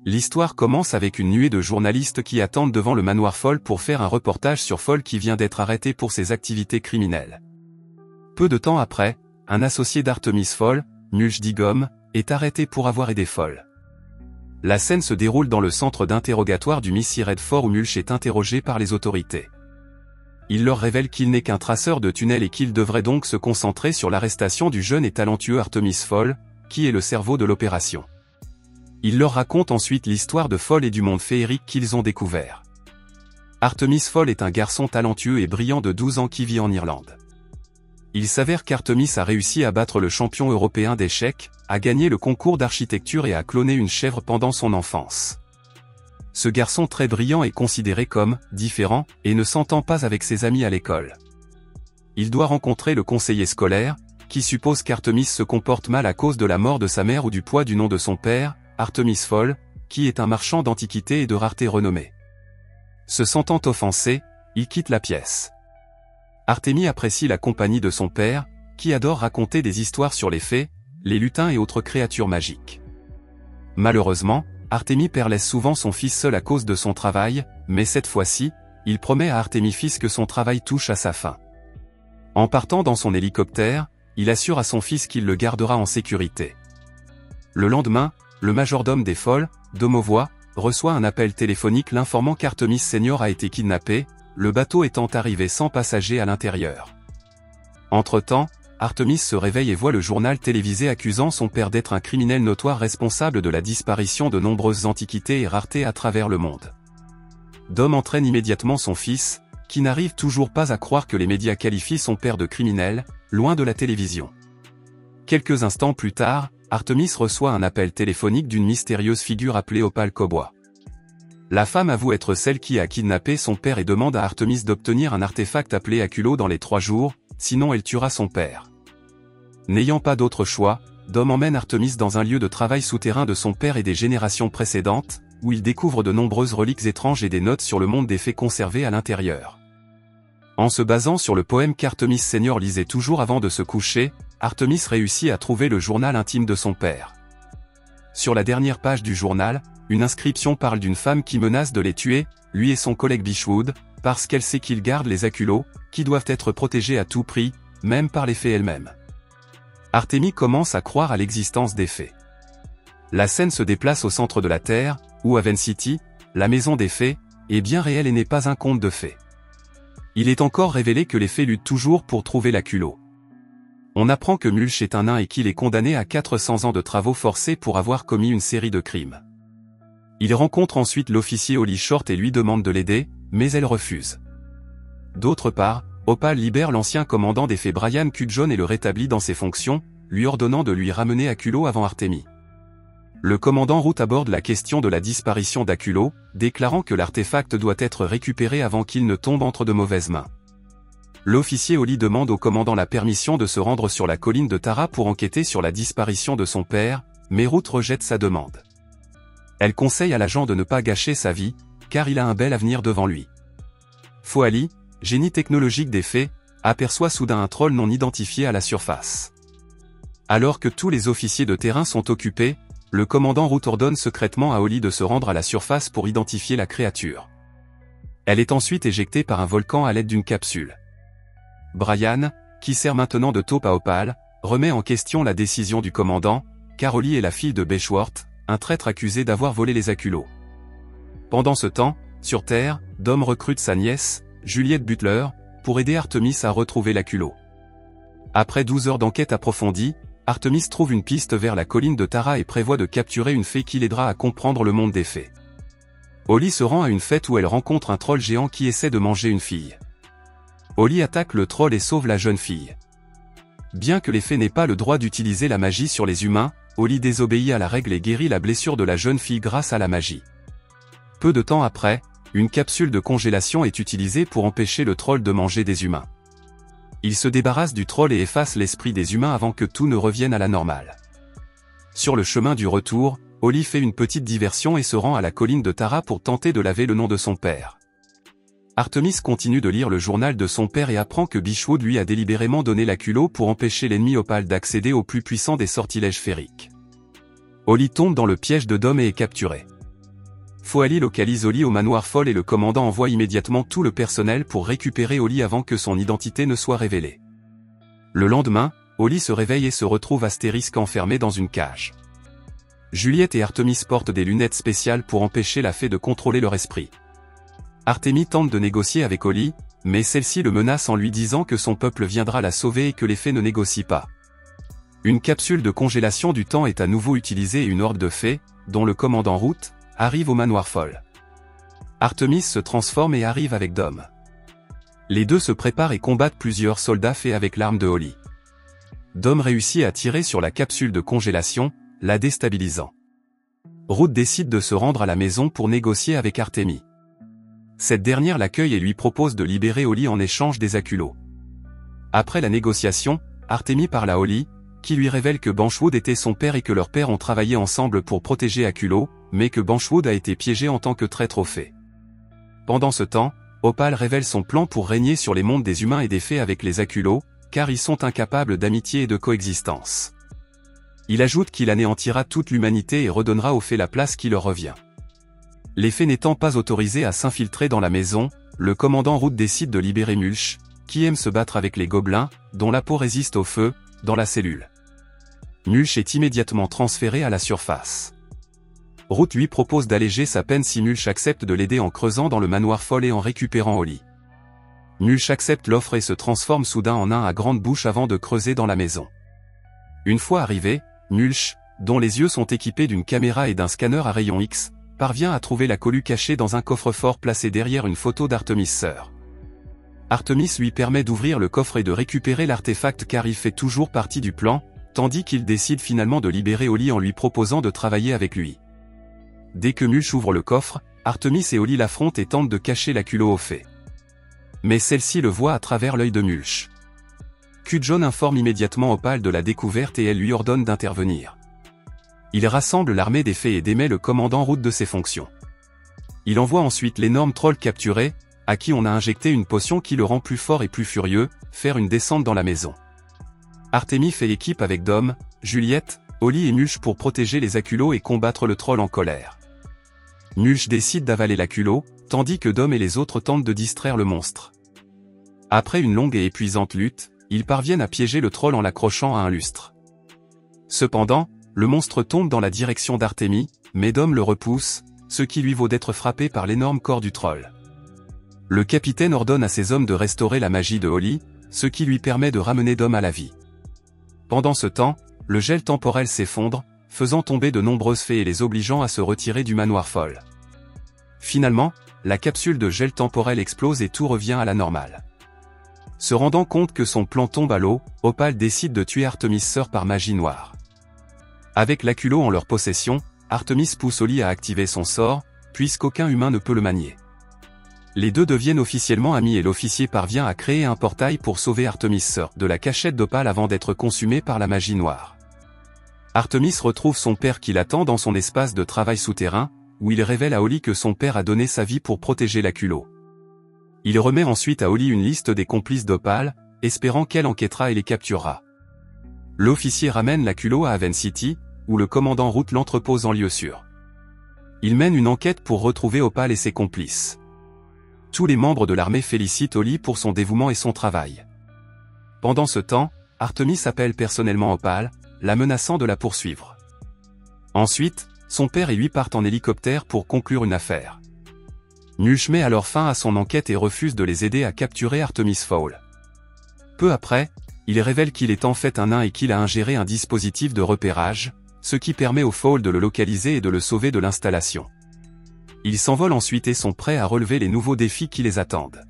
L'histoire commence avec une nuée de journalistes qui attendent devant le manoir Foll pour faire un reportage sur Foll qui vient d'être arrêté pour ses activités criminelles. Peu de temps après, un associé d'Artemis Foll, Mulch Digom, est arrêté pour avoir aidé Foll. La scène se déroule dans le centre d'interrogatoire du Missy Red Fort où Mulch est interrogé par les autorités. Il leur révèle qu'il n'est qu'un traceur de tunnels et qu'il devrait donc se concentrer sur l'arrestation du jeune et talentueux Artemis Foll, qui est le cerveau de l'opération. Il leur raconte ensuite l'histoire de Foll et du monde féerique qu'ils ont découvert. Artemis Foll est un garçon talentueux et brillant de 12 ans qui vit en Irlande. Il s'avère qu'Artemis a réussi à battre le champion européen d'échecs, à gagner le concours d'architecture et à cloner une chèvre pendant son enfance. Ce garçon très brillant est considéré comme « différent » et ne s'entend pas avec ses amis à l'école. Il doit rencontrer le conseiller scolaire, qui suppose qu'Artemis se comporte mal à cause de la mort de sa mère ou du poids du nom de son père, Artemis Foll, qui est un marchand d'antiquités et de raretés renommé. Se sentant offensé, il quitte la pièce. Artemis apprécie la compagnie de son père, qui adore raconter des histoires sur les fées, les lutins et autres créatures magiques. Malheureusement, Artemis laisse souvent son fils seul à cause de son travail, mais cette fois-ci, il promet à Artemis fils que son travail touche à sa fin. En partant dans son hélicoptère, il assure à son fils qu'il le gardera en sécurité. Le lendemain, le majordome des Foll, Domovois, reçoit un appel téléphonique l'informant qu'Artemis Senior a été kidnappé, le bateau étant arrivé sans passagers à l'intérieur. Entre-temps, Artemis se réveille et voit le journal télévisé accusant son père d'être un criminel notoire responsable de la disparition de nombreuses antiquités et raretés à travers le monde. Dom entraîne immédiatement son fils, qui n'arrive toujours pas à croire que les médias qualifient son père de criminel, loin de la télévision. Quelques instants plus tard, Artemis reçoit un appel téléphonique d'une mystérieuse figure appelée Opal Kobwa. La femme avoue être celle qui a kidnappé son père et demande à Artemis d'obtenir un artefact appelé Aculo dans les 3 jours, sinon elle tuera son père. N'ayant pas d'autre choix, Dom emmène Artemis dans un lieu de travail souterrain de son père et des générations précédentes, où il découvre de nombreuses reliques étranges et des notes sur le monde des fées conservées à l'intérieur. En se basant sur le poème qu'Artemis Senior lisait toujours avant de se coucher, Artemis réussit à trouver le journal intime de son père. Sur la dernière page du journal, une inscription parle d'une femme qui menace de les tuer, lui et son collègue Beechwood, parce qu'elle sait qu'ils gardent les Aculos, qui doivent être protégés à tout prix, même par les fées elles-mêmes. Artemis commence à croire à l'existence des fées. La scène se déplace au centre de la Terre, où Haven City, la maison des fées, est bien réelle et n'est pas un conte de fées. Il est encore révélé que les fées luttent toujours pour trouver l'Aculo. On apprend que Mulch est un nain et qu'il est condamné à 400 ans de travaux forcés pour avoir commis une série de crimes. Il rencontre ensuite l'officier Holly Short et lui demande de l'aider, mais elle refuse. D'autre part, Opal libère l'ancien commandant des fées Brian Cudjon et le rétablit dans ses fonctions, lui ordonnant de lui ramener Aculo avant Artemis. Le commandant Root aborde la question de la disparition d'Aculo, déclarant que l'artefact doit être récupéré avant qu'il ne tombe entre de mauvaises mains. L'officier Holly demande au commandant la permission de se rendre sur la colline de Tara pour enquêter sur la disparition de son père, mais Root rejette sa demande. Elle conseille à l'agent de ne pas gâcher sa vie, car il a un bel avenir devant lui. Foali, génie technologique des fées, aperçoit soudain un troll non identifié à la surface. Alors que tous les officiers de terrain sont occupés, le commandant Root ordonne secrètement à Holly de se rendre à la surface pour identifier la créature. Elle est ensuite éjectée par un volcan à l'aide d'une capsule. Brian, qui sert maintenant de taupe à Opal, remet en question la décision du commandant, car Holly est la fille de Beechworth, un traître accusé d'avoir volé les Aculos. Pendant ce temps, sur Terre, Dom recrute sa nièce, Juliette Butler, pour aider Artemis à retrouver l'Aculo. Après 12 heures d'enquête approfondie, Artemis trouve une piste vers la colline de Tara et prévoit de capturer une fée qui l'aidera à comprendre le monde des fées. Holly se rend à une fête où elle rencontre un troll géant qui essaie de manger une fille. Holly attaque le troll et sauve la jeune fille. Bien que les fées n'aient pas le droit d'utiliser la magie sur les humains, Holly désobéit à la règle et guérit la blessure de la jeune fille grâce à la magie. Peu de temps après, une capsule de congélation est utilisée pour empêcher le troll de manger des humains. Il se débarrasse du troll et efface l'esprit des humains avant que tout ne revienne à la normale. Sur le chemin du retour, Holly fait une petite diversion et se rend à la colline de Tara pour tenter de laver le nom de son père. Artemis continue de lire le journal de son père et apprend que Beechwood lui a délibérément donné l'Aculo pour empêcher l'ennemi Opal d'accéder au plus puissant des sortilèges féeriques. Holly tombe dans le piège de Dom et est capturé. Foali localise Oli au manoir Foll et le commandant envoie immédiatement tout le personnel pour récupérer Oli avant que son identité ne soit révélée. Le lendemain, Oli se réveille et se retrouve astérisque enfermé dans une cage. Juliette et Artemis portent des lunettes spéciales pour empêcher la fée de contrôler leur esprit. Artemis tente de négocier avec Oli, mais celle-ci le menace en lui disant que son peuple viendra la sauver et que les fées ne négocient pas. Une capsule de congélation du temps est à nouveau utilisée et une horde de fées, dont le commandant Root, arrive au manoir Foll. Artemis se transforme et arrive avec Dom. Les deux se préparent et combattent plusieurs soldats fées avec l'arme de Oli. Dom réussit à tirer sur la capsule de congélation, la déstabilisant. Root décide de se rendre à la maison pour négocier avec Artemis. Cette dernière l'accueille et lui propose de libérer Oli en échange des Aculos. Après la négociation, Artemis parle à Oli, qui lui révèle que Banchwood était son père et que leurs pères ont travaillé ensemble pour protéger Aculos, mais que Banchwood a été piégé en tant que traître aux fées. Pendant ce temps, Opal révèle son plan pour régner sur les mondes des humains et des fées avec les Aculos, car ils sont incapables d'amitié et de coexistence. Il ajoute qu'il anéantira toute l'humanité et redonnera aux fées la place qui leur revient. Les fées n'étant pas autorisées à s'infiltrer dans la maison, le commandant Root décide de libérer Mulch, qui aime se battre avec les gobelins, dont la peau résiste au feu, dans la cellule. Mulch est immédiatement transféré à la surface. Root lui propose d'alléger sa peine si Mulch accepte de l'aider en creusant dans le manoir Foll et en récupérant Oli. Mulch accepte l'offre et se transforme soudain en nain à grande bouche avant de creuser dans la maison. Une fois arrivé, Mulch, dont les yeux sont équipés d'une caméra et d'un scanner à rayon X, parvient à trouver la Colue cachée dans un coffre-fort placé derrière une photo d'Artemis sœur. Artemis lui permet d'ouvrir le coffre et de récupérer l'artefact car il fait toujours partie du plan, tandis qu'il décide finalement de libérer Oli en lui proposant de travailler avec lui. Dès que Mulch ouvre le coffre, Artemis et Oli l'affrontent et tentent de cacher l'Aculo aux fées. Mais celle-ci le voit à travers l'œil de Mulch. Q-John informe immédiatement Opal de la découverte et elle lui ordonne d'intervenir. Il rassemble l'armée des fées et démet le commandant Root de ses fonctions. Il envoie ensuite l'énorme troll capturé, à qui on a injecté une potion qui le rend plus fort et plus furieux, faire une descente dans la maison. Artemis fait équipe avec Dom, Juliette, Oli et Mulch pour protéger les Aculos et combattre le troll en colère. Mulch décide d'avaler l'Aculo, tandis que Dom et les autres tentent de distraire le monstre. Après une longue et épuisante lutte, ils parviennent à piéger le troll en l'accrochant à un lustre. Cependant, le monstre tombe dans la direction d'Artemis, mais Dom le repousse, ce qui lui vaut d'être frappé par l'énorme corps du troll. Le capitaine ordonne à ses hommes de restaurer la magie de Oli, ce qui lui permet de ramener Dom à la vie. Pendant ce temps, le gel temporel s'effondre, faisant tomber de nombreuses fées et les obligeant à se retirer du manoir Foll. Finalement, la capsule de gel temporel explose et tout revient à la normale. Se rendant compte que son plan tombe à l'eau, Opal décide de tuer Artemis sœur par magie noire. Avec l'Aculo en leur possession, Artemis pousse Oli à activer son sort, puisqu'aucun humain ne peut le manier. Les deux deviennent officiellement amis et l'officier parvient à créer un portail pour sauver Artemis sœur de la cachette d'Opal avant d'être consumé par la magie noire. Artemis retrouve son père qui l'attend dans son espace de travail souterrain, où il révèle à Oli que son père a donné sa vie pour protéger l'Aculo. Il remet ensuite à Oli une liste des complices d'Opal, espérant qu'elle enquêtera et les capturera. L'officier ramène l'Aculo à Haven City, où le commandant Root l'entrepose en lieu sûr. Il mène une enquête pour retrouver Opal et ses complices. Tous les membres de l'armée félicitent Oli pour son dévouement et son travail. Pendant ce temps, Artemis appelle personnellement Opal, la menaçant de la poursuivre. Ensuite, son père et lui partent en hélicoptère pour conclure une affaire. Mulch met alors fin à son enquête et refuse de les aider à capturer Artemis Fowl. Peu après, il révèle qu'il est en fait un nain et qu'il a ingéré un dispositif de repérage, ce qui permet aux Fowl de le localiser et de le sauver de l'installation. Ils s'envolent ensuite et sont prêts à relever les nouveaux défis qui les attendent.